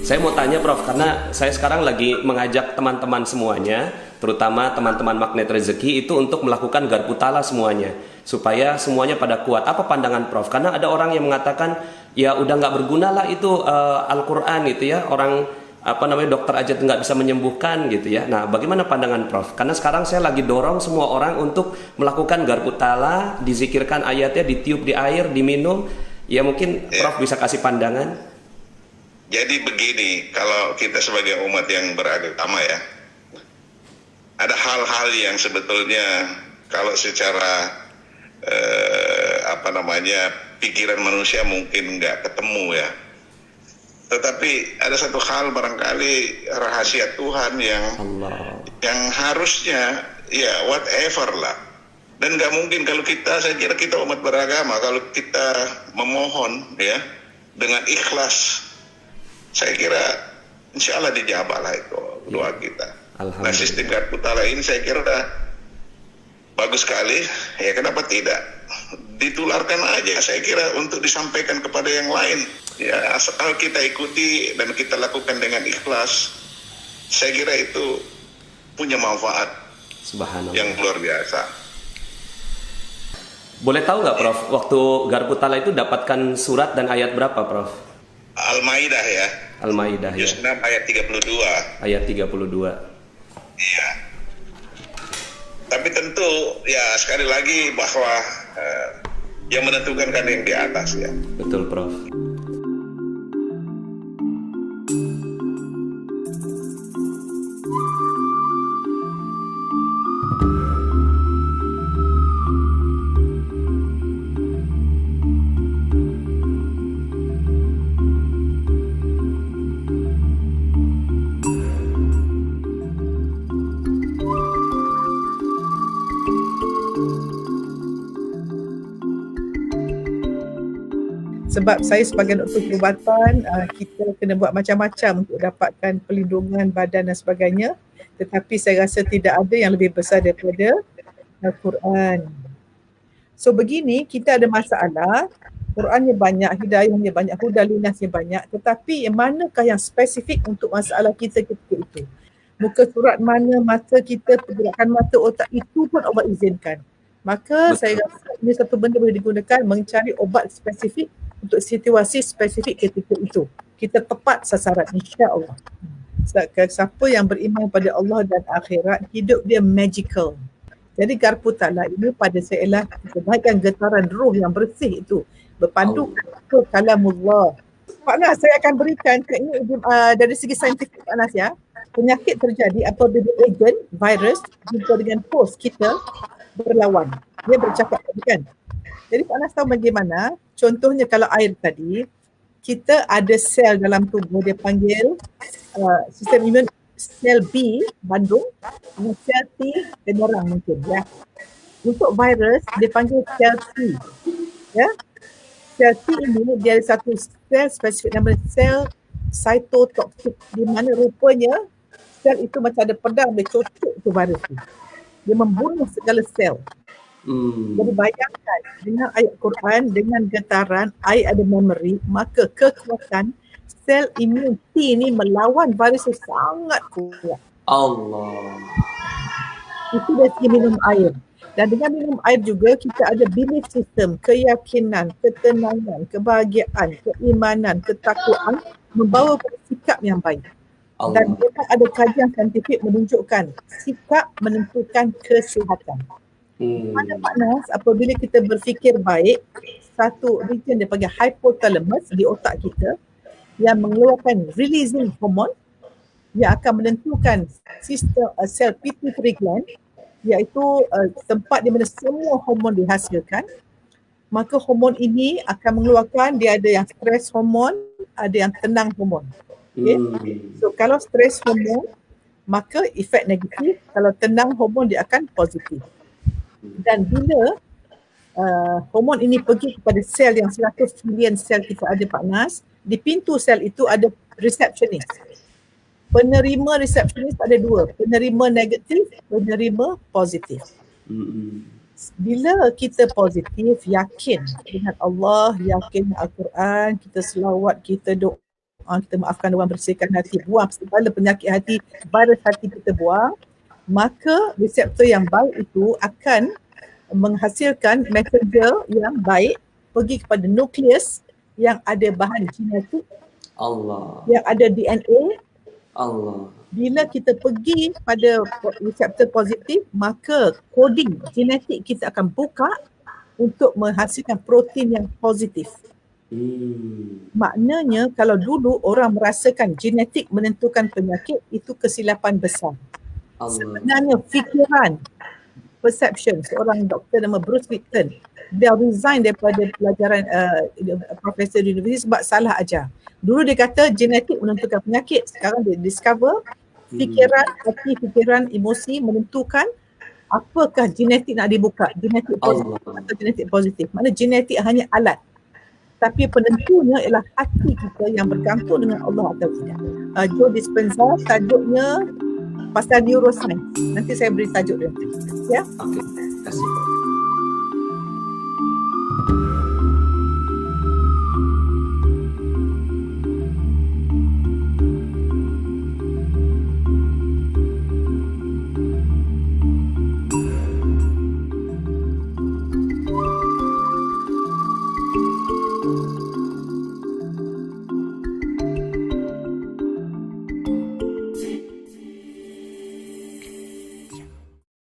Saya mau tanya Prof, karena saya sekarang lagi mengajak teman-teman semuanya, terutama teman-teman Magnet Rezeki itu untuk melakukan garpu tala semuanya, supaya semuanya pada kuat. Apa pandangan Prof? Karena ada orang yang mengatakan, ya udah nggak berguna lah itu Al-Quran gitu ya, orang dokter aja nggak bisa menyembuhkan gitu ya. Nah, bagaimana pandangan Prof? Karena sekarang saya lagi dorong semua orang untuk melakukan garpu tala, dizikirkan ayatnya, ditiup di air, diminum. Ya mungkin Prof bisa kasih pandangan. Jadi begini, kalau kita sebagai umat yang beragama ya, ada hal-hal yang sebetulnya kalau secara pikiran manusia mungkin nggak ketemu ya. Tetapi ada satu hal barangkali rahasia Tuhan yang harusnya ya whatever lah. Dan nggak mungkin kalau saya kira kita umat beragama, kalau kita memohon ya dengan ikhlas, saya kira insya Allah dijabah lah itu doa kita. Nah, sistem garpu tala ini saya kira bagus sekali. Ya kenapa tidak ditularkan aja? Saya kira untuk disampaikan kepada yang lain. Ya asal kita ikuti dan kita lakukan dengan ikhlas, saya kira itu punya manfaat yang luar biasa. Boleh tahu nggak Prof, waktu garpu tala itu dapatkan surat dan ayat berapa Prof? Al-Maidah ya. Al-Maidah ya. Juz 6 ayat 32. Ayat 32. Iya. Tapi tentu ya sekali lagi bahwa yang menentukan kan yang di atas ya. Betul Prof. Sebab saya sebagai doktor perubatan, kita kena buat macam-macam untuk dapatkan perlindungan badan dan sebagainya. Tetapi saya rasa tidak ada yang lebih besar daripada Al-Quran. So begini, kita ada masalah, Qurannya banyak, hidayahnya banyak, hudalinasnya banyak. Tetapi manakah yang spesifik untuk masalah kita ketika itu? Muka surat mana, mata kita, pergerakan mata, otak, itu pun Allah izinkan. Maka saya rasa ini satu benda boleh digunakan mencari obat spesifik untuk situasi spesifik ketika itu. Kita tepat sasaran, insya-Allah. Siapa yang beriman pada Allah dan akhirat, hidup dia magical. Jadi garpu tala ini pada saya ialah kebaikan getaran roh yang bersih itu, berpandu ke kalamullah. Pak Nas, saya akan berikan teknik dari segi saintifik Pak Nas ya. Penyakit terjadi apabila agent, virus, jumpa dengan host kita berlawan. Dia bercakap kan. Jadi Pak Nas tahu bagaimana? Contohnya kalau air tadi, kita ada sel dalam tubuh, dia panggil sistem imun sel B, Bandung, dengan sel T, Penang mungkin ya. Untuk virus, dia panggil sel T. Ya. Sel T ini dia ada satu sel spesifik nama sel cytotoxic, di mana rupanya sel itu macam ada pedang, dia cocok tu virus tu. Dia membunuh segala sel. Jadi bayangkan dengan ayat Quran, dengan getaran, air ada memory, maka kekuatan sel imun T ni melawan virus itu sangat kuat. Allah. Itu dari segi minum air. Dan dengan minum air juga kita ada belief system, keyakinan, ketenangan, kebahagiaan, keimanan, ketakwaan membawa pada sikap yang baik. Allah. Dan memang ada kajian saintifik menunjukkan sikap menentukan kesihatan. Mana Pak Nas, apabila kita berfikir baik, satu region dia panggil hypothalamus di otak kita yang mengeluarkan releasing hormone yang akan menentukan sistem sel pituitary gland, iaitu tempat di mana semua hormon dihasilkan. Maka hormon ini akan mengeluarkan, dia ada yang stress hormone, ada yang tenang hormone. Okay? So kalau stress hormone, maka efek negatif, kalau tenang hormone dia akan positif. Dan bila hormon ini pergi kepada sel yang 100 trilion sel kita ada Pak Nas, di pintu sel itu ada receptionist. Penerima receptionist ada dua, penerima negatif, penerima positif. Bila kita positif, yakin dengan Allah, yakin Al-Quran, kita selawat, kita doa, kita maafkan orang, bersihkan hati, buang segala penyakit hati, virus hati kita buang, maka reseptor yang baik itu akan menghasilkan messenger yang baik pergi kepada nukleus yang ada bahan genetik, Allah. yang ada DNA. Allah. Bila kita pergi pada reseptor positif, maka koding genetik kita akan buka untuk menghasilkan protein yang positif. Maknanya kalau dulu orang merasakan genetik menentukan penyakit, itu kesilapan besar. Sebenarnya fikiran, perception, seorang doktor nama Bruce Lipton, dia resign daripada pelajaran profesor di universiti sebab salah ajar. Dulu dia kata genetik menentukan penyakit, sekarang dia discover fikiran, hati, fikiran, emosi menentukan apakah genetik nak dibuka, genetik positif atau genetik positif. Maknanya genetik hanya alat, tapi penentunya ialah hati kita yang bergantung dengan Allah atau tidak. Joe Dispenza, tajuknya pasal neuroscience. Nanti saya beri tajuk dia. Ya. Okey, terima kasih.